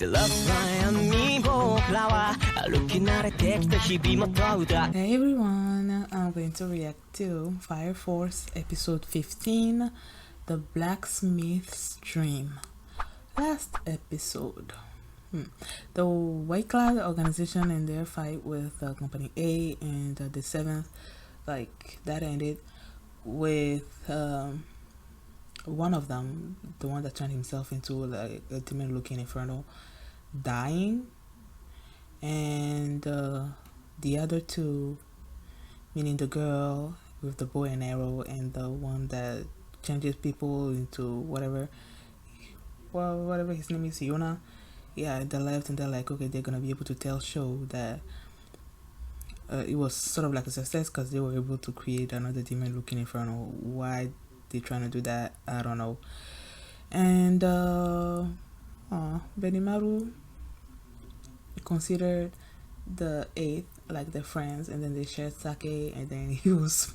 Hey everyone, I'm going to react to Fire Force episode 15, The Blacksmith's Dream. Last episode, the White Cloud organization in their fight with Company A and the 7th, that ended with one of them, the one that turned himself into a demon looking inferno, dying, and the other two, meaning the girl with the bow and arrow and the one that changes people into whatever his name is, Yona. Yeah, they left and they're like, okay, they're gonna be able to tell Show that it was sort of like a success because they were able to create another demon looking inferno. Why they trying to do that, I don't know. And Benimaru considered the 8th like their friends, and then they shared sake, and then he was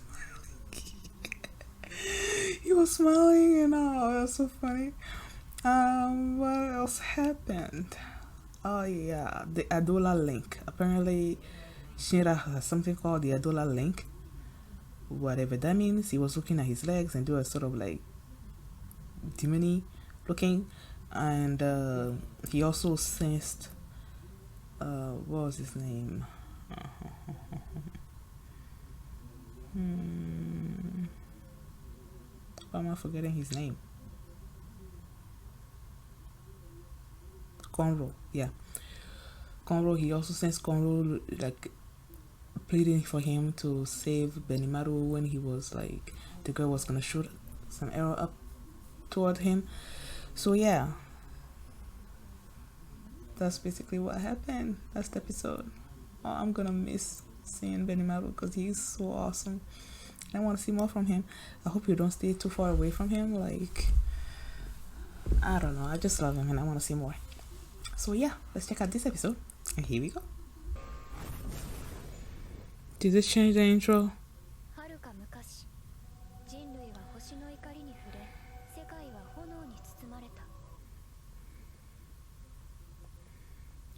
smiling and it was so funny. What else happened? Oh yeah, the Adola link. Apparently Shinra has something called the Adola link, whatever that means. He was looking at his legs and they were sort of like demony looking, and he also sensed what was his name? Why am I forgetting his name? Conro, yeah. Conro, he also sensed Conro like pleading for him to save Benimaru when he was like, the girl was gonna shoot some arrow up toward him. So yeah, that's basically what happened last episode. Oh, I'm gonna miss seeing Benimaru because he's so awesome. I want to see more from him. I hope you don't stay too far away from him. Like, I don't know, I just love him and I want to see more. So yeah, let's check out this episode, and here we go. Did this change the intro?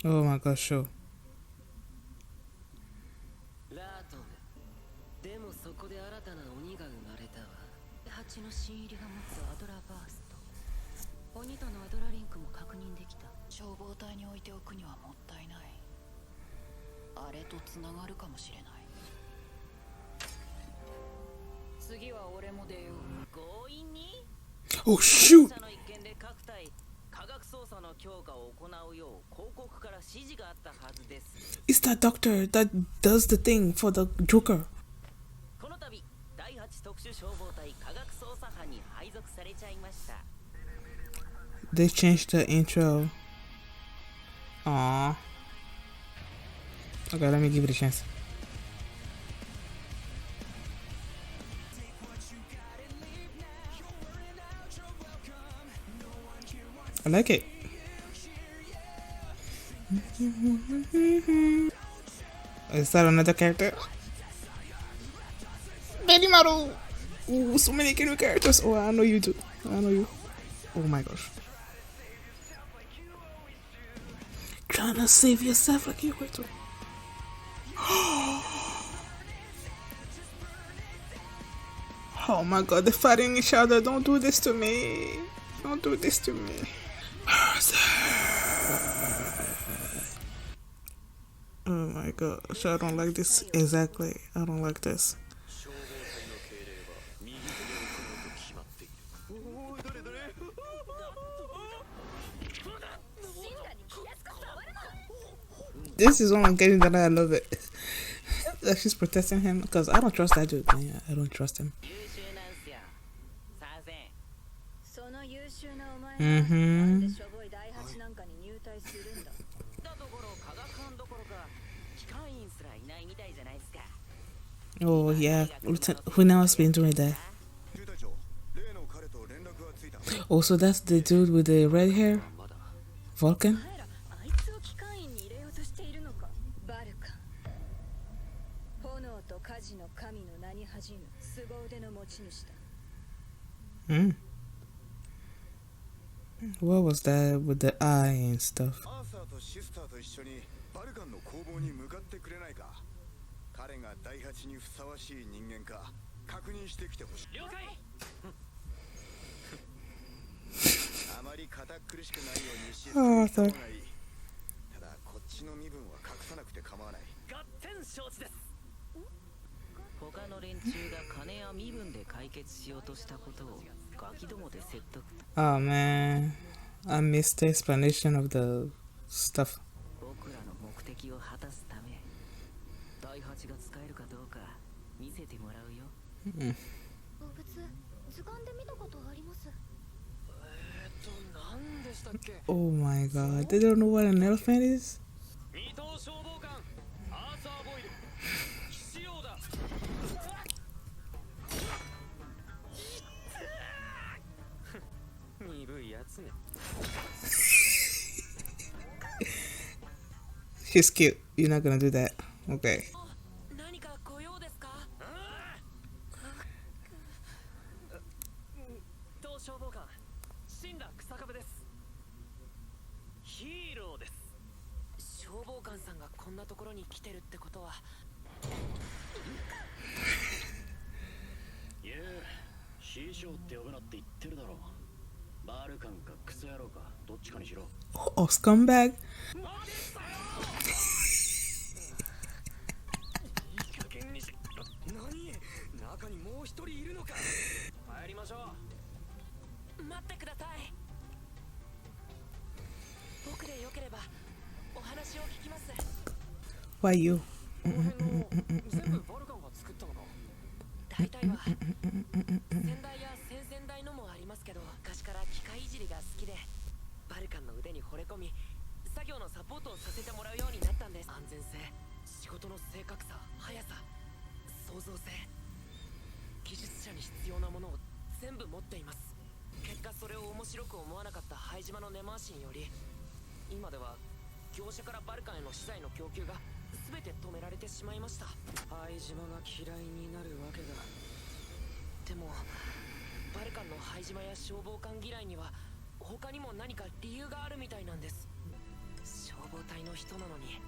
Oh my gosh, show. Oh shoot! It's that doctor that does the thing for the Joker. They changed the intro. Aww. Okay, let me give it a chance. I like it. Is that another character? Benimaru! Ooh, so many new characters. Oh, I know you too. I know you. Oh my gosh. Trying to save yourself like you were to. Oh my god, they're fighting each other. Don't do this to me. Don't do this to me. Oh my gosh, I don't like this. Exactly, I don't like this. This is what I'm getting that I love it. That she's protecting him, because I don't trust that dude. Yeah, I don't trust him. Oh yeah, who now has been doing that? Oh, so that's the dude with the red hair? Vulcan? What was that with the eye and stuff? アーサーとシスターと一緒にバルカンの攻防に向かってくれないか。彼が第八にふさわしい人間か確認してきてほしい。了解。あまり堅苦しくないようにしああ、た方がいい。ただこっちの身分は隠さなくて構わない。合点承知です。他の連中が金や身分で解決しようとしたことをガキどもで説得。 Oh man, I missed the explanation of the stuff. 僕らの目的を果たすため第八が使えるかどうか見せてもらうよ。動物図鑑で見たことあります。何でしたっけ。 Oh my god, they don't know what an elephant is? 二等消防官アーサー・ボイル騎士王だ。鈍いやつね。 He's cute. You're not gonna do that. Okay. 何かご用ですか。当消防官新羅草壁です。ヒーローです。消防官さんがこんなところに来てるってことは。いや、師匠って呼ぶなって言ってるだろう。バルカンかクソ野郎かどっちかにしろ。 Oh, scumbag. いい加減にし。何？中にもう一人いるのか。帰りましょう。待ってください。僕でよければお話を聞きます。 Why you? この辺の全部バルカンが作ったのか。大体は先代や先々代のもありますけど、昔から機械いじりが好きでバルカンの腕に惚れ込み作業のサポートをさせてもらうようになったんです。安全性、仕事の正確さ、速さ、創造性、技術者に必要なものを全部持っています。結果それを面白く思わなかった灰島の根回しにより今では業者からバルカンへの資材の供給が全て止められてしまいました。灰島が嫌いになるわけだ。でもバルカンの灰島や消防官嫌いには他にも何か理由があるみたいなんです。消防隊の人なのに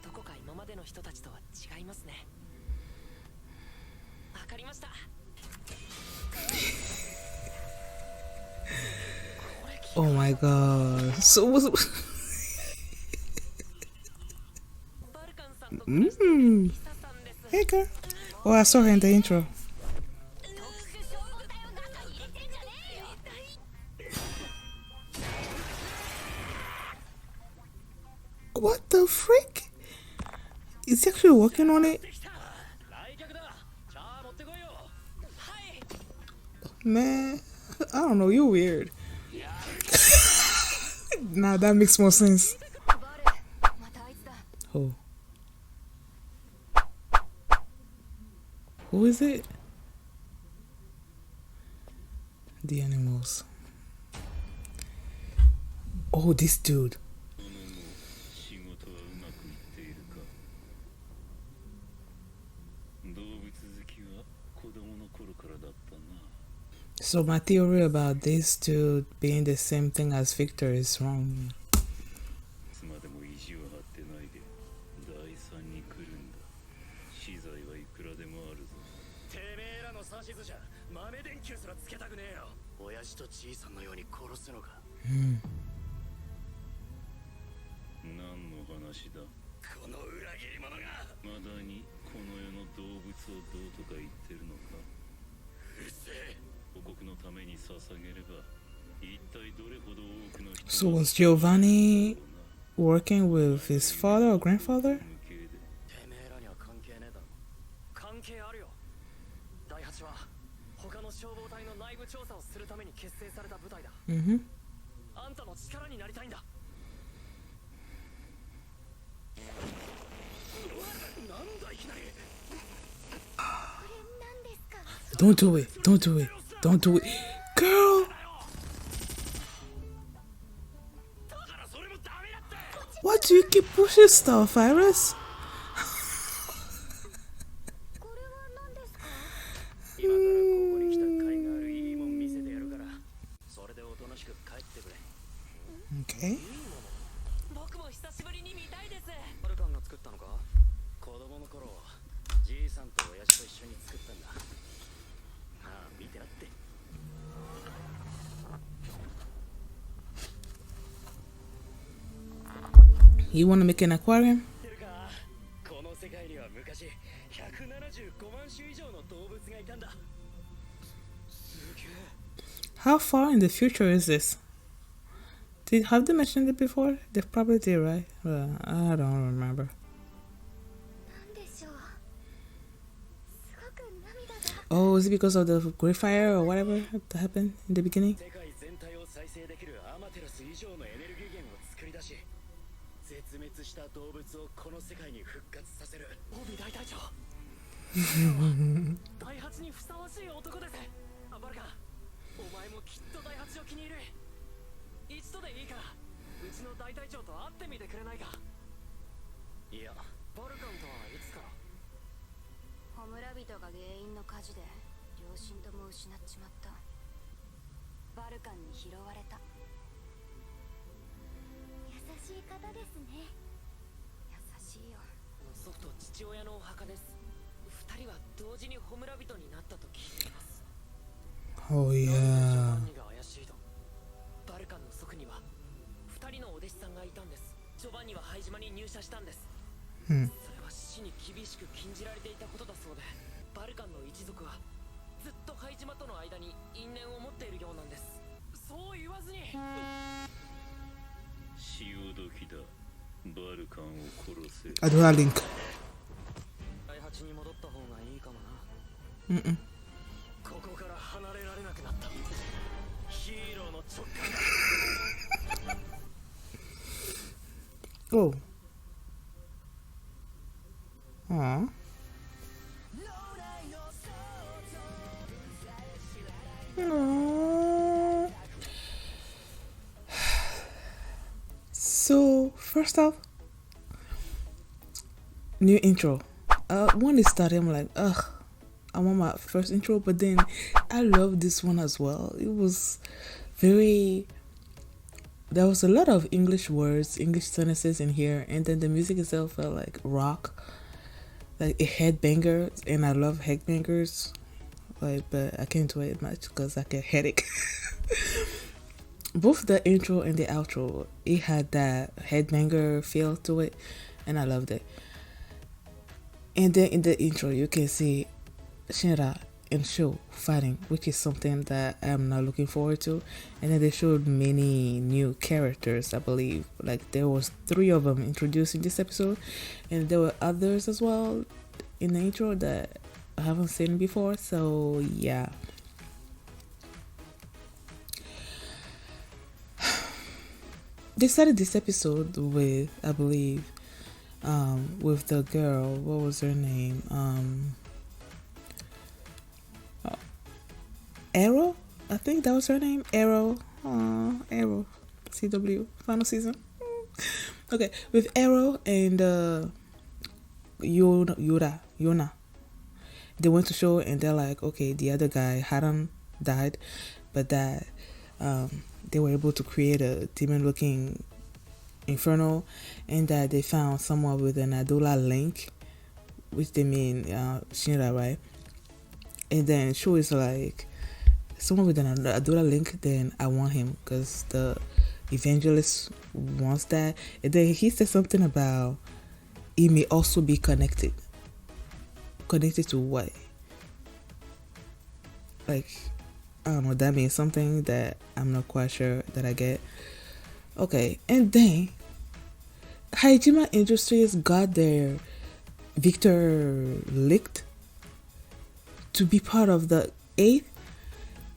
どこか今までの人たちとは違いますね。わかりました。 Oh my god. So was. バルカンさんと Mm. リサさんです。 Hey girl. Oh, I saw her in the intro. 特殊消防隊を中に入れてんじゃねえよ。 What the frick? Is he actually working on it? 来客だ。チャー持ってこいよ。はい。 Man, I don't know. You're weird. Now that makes more sense. バル、またあいつだ。 Who? Who is it? The animals. Oh, this dude. 仕事はうまくいっているか。動物好きは子供の頃からだったな。 So my theory about this dude being the same thing as Victor is wrong. いつまでも意地を張ってないで第三に来るんだ。資材はいくらでもあるぞ。てめえらの指図じゃ豆電球すらつけたくねえよ。親父とじいさんのように殺すのか。何の話だ。この裏切り者がまだにこの世の動物をどうとか言ってるのか。うるせえ。母国のために捧げれば一体どれほど多くの人 So was Giovanni working with his father or grandfather? 無形で。てめえらには関係ねえだろ。関係あるよ。第8は他の消防隊の内部調査をするために結成された部隊だ。 Mm-hmm. あんたの力になりたいんだ。なんだいきなり。これ何ですか。 Don't do it. Don't do it. Don't do it. Girl! だからそれもダメだって。 Why do you keep pushing stuff, Iris? これは何ですか。今からここに来た甲斐があるいいもん見せてやるから、それでおとなしく帰ってくれ。作ったのか？子供の頃じいさんと親父と一緒に作ったんだ。まあ見てなって。You want to make an aquarium? この世界には昔175万種以上の動物がいたんだ。すげえ。 How far in the future is this? Have they mentioned it before? They probably did, right? I don't remember. なんでしょう。すごく涙が。 Oh, is it because of the Great Fire or whatever that happened in the beginning? 世界全体を再生できるアマテラス以上のエネルギー源を作り出し、絶滅した動物をこの世界に復活させる。オビ大隊長。第八にふさわしい男です。バルカン、お前もきっと第八を気に入る。一度でいいから、うちの大隊長と会ってみてくれないか。いや、バルカンとはいつから？ホムラ人が原因の火事で両親とも失っちまった。バルカンに拾われた。優しい方ですね。優しいよ。祖父と父親のお墓です。二人は同時にホムラ人になったと聞いています。 Oh yeah. バルカンの祖父には二人のお弟子さんがいたんです。ジョバンニは灰島に入社したんです。それは死に厳しく禁じられていたことだそうで、バルカンの一族はずっと灰島との間に因縁を持っているようなんです。そう言わずに。潮時だ。バルカンを殺せ。Adora Link. 第八に戻った方がいいかもな。ここから離れられなくなった。ヒーローの直感だ。Oh. Aww. Aww. So, first off, new intro. When it started, I'm like, ugh, I want my first intro, but then I love this one as well. It was very. There was a lot of English words, English sentences in here, and then the music itself felt like rock, like a headbanger, and I love headbangers, like, but I can't do it much because I get headache. Both the intro and the outro, it had that headbanger feel to it, and I loved it. And then in the intro, you can see Shinra and Sho fighting, which is something that I'm not looking forward to. And then they showed many new characters, I believe. Like there was 3 of them introduced in this episode, and there were others as well in the intro that I haven't seen before. So yeah. They started this episode with, I believe, with the girl. What was her name? Arrow? I think that was her name. Arrow. Arrow. CW. Final season. Okay. With Arrow and Yona. They went to show and they're like, okay, the other guy, Haran, died, but that they were able to create a demon-looking inferno, and that they found someone with an Adula link, which they mean Shinra, right? And then Sho is like, someone with an Adula link, then I want him because the evangelist wants that. And then he said something about it may also be connected. Connected to what? Like, I don't know, that means something that I'm not quite sure that I get. Okay, and then Haijima Industries got their Victor licked to be part of the 8th.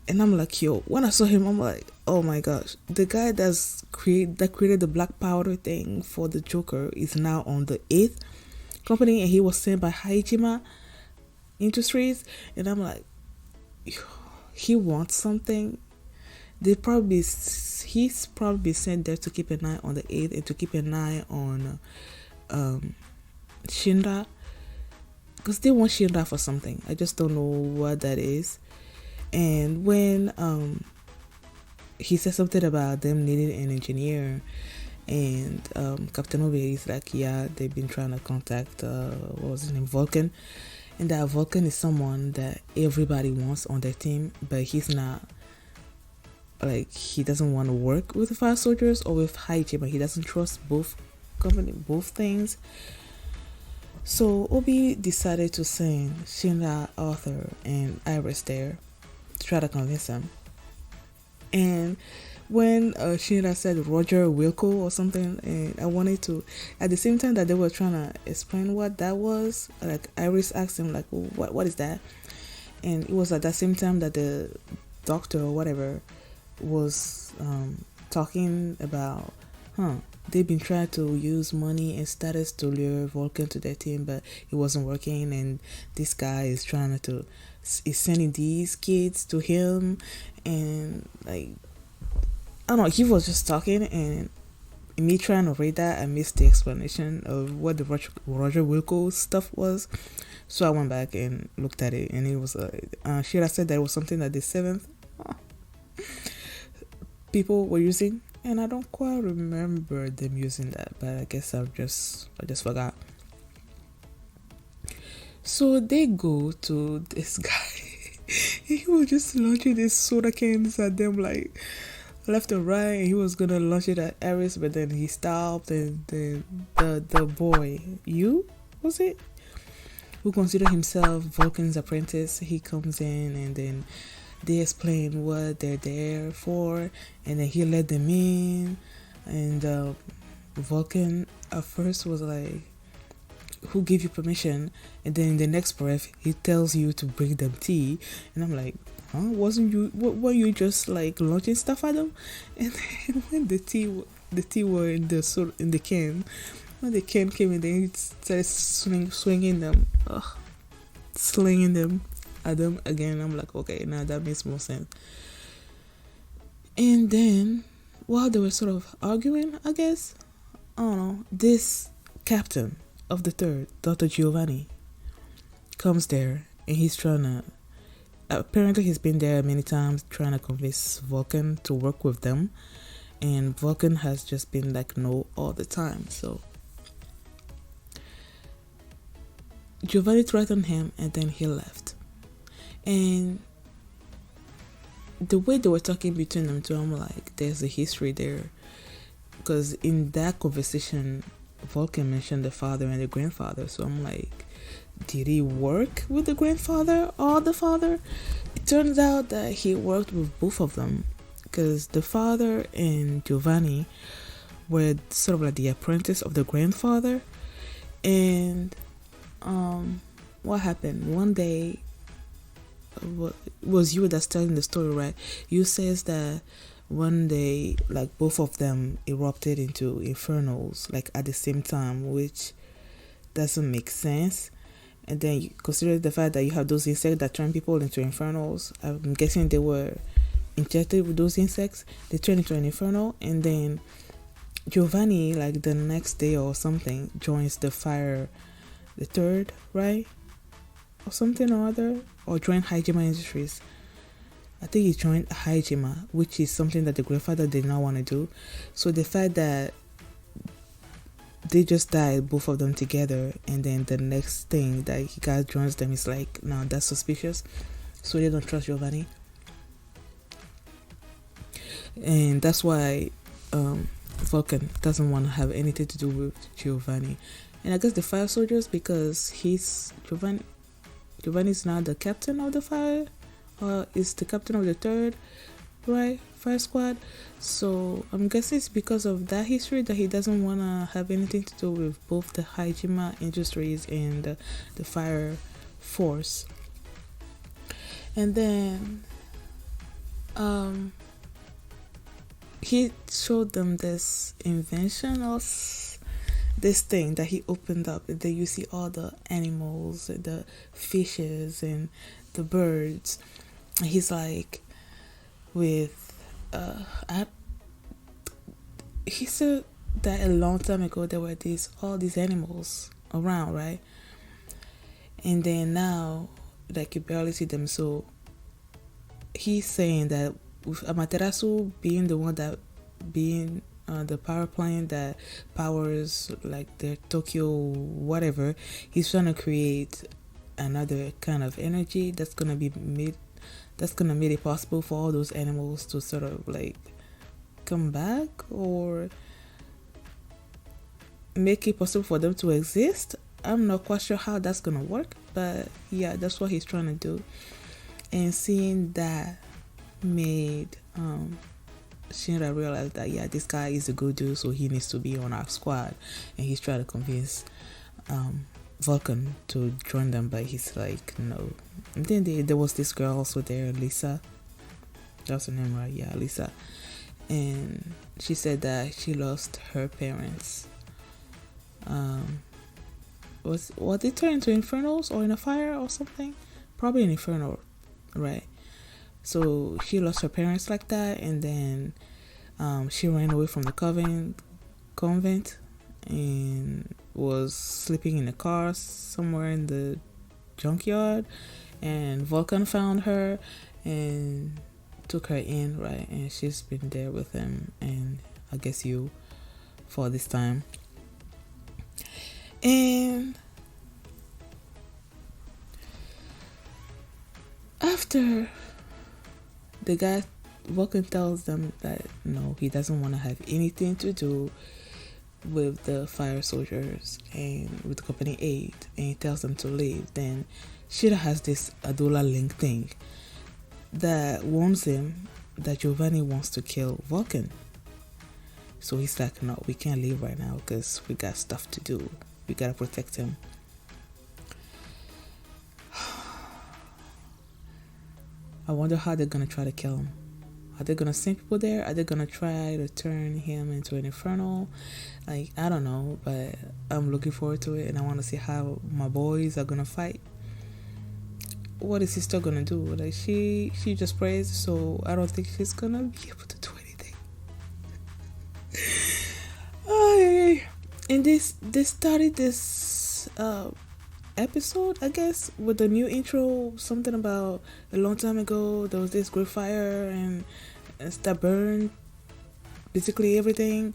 And I'm like, yo, when I saw him, I'm like, oh my gosh, the guy that created the black powder thing for the Joker is now on the 8th company, and he was sent by Haijima Industries. And I'm like, he wants something. He's probably sent there to keep an eye on the 8th and to keep an eye on Shinra, because they want Shinra for something. I just don't know what that is. And when he said something about them needing an engineer, And Captain Obi is like, yeah, they've been trying to contact what was his name, Vulcan, and that Vulcan is someone that everybody wants on their team, but he's not, like, he doesn't want to work with the fire soldiers or with Haichima. He doesn't trust both things. So Obi decided to send Shinra, Arthur, and Iris there to try to convince him. And when Shinra said Roger Wilco or something, and I wanted to, at the same time that they were trying to explain what that was, like Iris asked him like, well, what is that? And it was at that same time that the doctor or whatever was talking about, they've been trying to use money and status to lure Vulcan to their team, but it wasn't working, and this guy is sending these kids to him, and like, I don't know, he was just talking, and me trying to read that, I missed the explanation of what the Roger Wilco stuff was. So I went back and looked at it, and it was Shira said that it was something that the 7th people were using, and I don't quite remember them using that, but I guess I just forgot. So they go to this guy. He was just launching these soda cans at them like left and right, and he was gonna launch it at Aris, but then he stopped, and then the boy, who considered himself Vulcan's apprentice, he comes in, and then they explain what they're there for, and then he let them in, and Vulcan at first was like, who gave you permission? And then in the next breath he tells you to bring them tea, and I'm like, were you just like launching stuff at them? And then when the tea were in the can, when the can came in, then he started swinging them, slinging them at them again. I'm like, okay, now that makes more sense. And then while they were sort of arguing, I guess, I don't know, this captain of the 3rd, Dr. Giovanni, comes there, and he's trying to, apparently he's been there many times trying to convince Vulcan to work with them, and Vulcan has just been like no all the time. So Giovanni threatened him, and then he left. And the way they were talking between them two, I'm like, there's a history there, because in that conversation Vulcan mentioned the father and the grandfather. So I'm like, did he work with the grandfather or the father? It turns out that he worked with both of them, because the father and Giovanni were sort of like the apprentice of the grandfather. And what happened one day, it was you that's telling the story, right? You says that one day, like, both of them erupted into infernos like at the same time, which doesn't make sense. And then you consider the fact that you have those insects that turn people into infernos. I'm guessing they were injected with those insects, they turned into an inferno. And then Giovanni, like the next day or something, joins the 3rd, right, or something or other, or joined Haijima Industries. I think he joined Haijima, which is something that the grandfather did not want to do. So the fact that they just died, both of them together, and then the next thing that he guys joins them is like, no, that's suspicious. So they don't trust Giovanni, and that's why Vulcan doesn't want to have anything to do with Giovanni. And I guess the fire soldiers, because Giovanni's now the captain of the fire, or is the captain of the 3rd, right, fire squad. So I'm guessing it's because of that history that he doesn't want to have anything to do with both the Haijima Industries and the fire force. And then he showed them this invention of this thing that he opened up, and then you see all the animals, the fishes and the birds. And he's like, he said that a long time ago there were all these animals around, right? And then now, like, you barely see them. So he's saying that with Amaterasu being the one that being the power plant that powers like the Tokyo whatever. He's trying to create another kind of energy that's gonna make it possible for all those animals to sort of like come back, or make it possible for them to exist. I'm not quite sure how that's gonna work, but yeah, that's what he's trying to do. And seeing that made Shinra realize that yeah, this guy is a good dude, so he needs to be on our squad. And he's trying to convince Vulcan to join them, but he's like no. And then there was this girl also there, Lisa. That's her name, right? Yeah, Lisa. And she said that she lost her parents. Was it turned into infernos or in a fire or something? Probably an inferno, right? So she lost her parents like that, and then she ran away from the convent and was sleeping in a car somewhere in the junkyard, and Vulcan found her and took her in, right? And she's been there with him and I guess you for this time. And after the guy, Vulcan tells them that no, he doesn't want to have anything to do with the fire soldiers and with Company 8, and he tells them to leave. Then Shira has this Adula Link thing that warns him that Giovanni wants to kill Vulcan. So he's like, no, we can't leave right now because we got stuff to do. We gotta protect him. I wonder how they're gonna try to kill him. Are they gonna send people there? Are they gonna try to turn him into an infernal? Like, I don't know, but I'm looking forward to it, and I want to see how my boys are gonna fight. What is he still gonna do? Like, she just prays, so I don't think she's gonna be able to do anything. And they started this episode, I guess, with the new intro, something about a long time ago there was this great fire and that burned basically everything.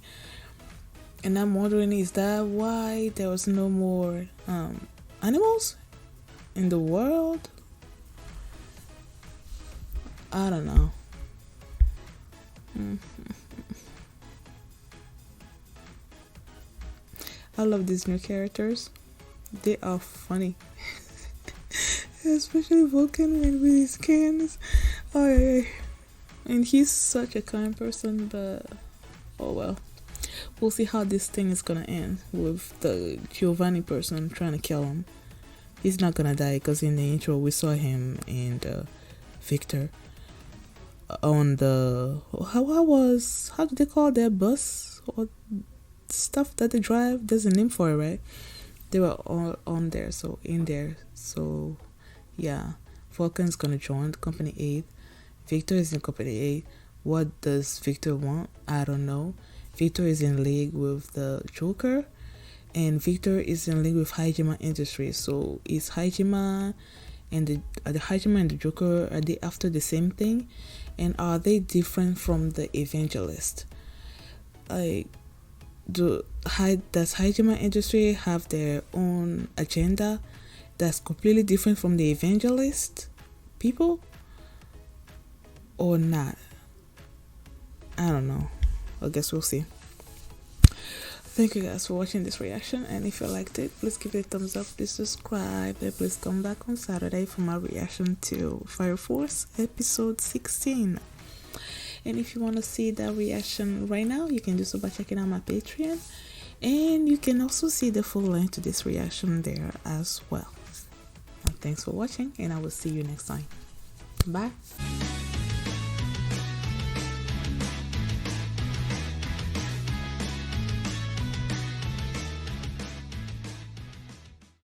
And I'm wondering, is that why there was no more animals in the world? I don't know. I love these new characters. They are funny. Especially Vulcan with his skins. Oh, yeah. And he's such a kind person, but oh well. We'll see how this thing is gonna end with the Giovanni person trying to kill him. He's not gonna die because in the intro we saw him and Victor on the how do they call their bus or stuff that they drive? There's a name for it, right? They were all on there, so in there. So yeah, Vulcan's gonna join Company 8. Victor is in Company 8. What does Victor want? I don't know. Victor is in league with the Joker, and Victor is in league with Hajima Industries. So is Hajima and the Joker, are they after the same thing? And are they different from the Evangelist? Like, does Hajima Industry have their own agenda that's completely different from the Evangelist people, or not? I don't know. I guess we'll see. Thank you guys for watching this reaction, and if you liked it, please give it a thumbs up, please subscribe, and please come back on Saturday for my reaction to Fire Force episode 16. And if you want to see that reaction right now, you can do so by checking out my Patreon, and you can also see the full length to this reaction there as well. Thanks for watching, and I will see you next time. Bye.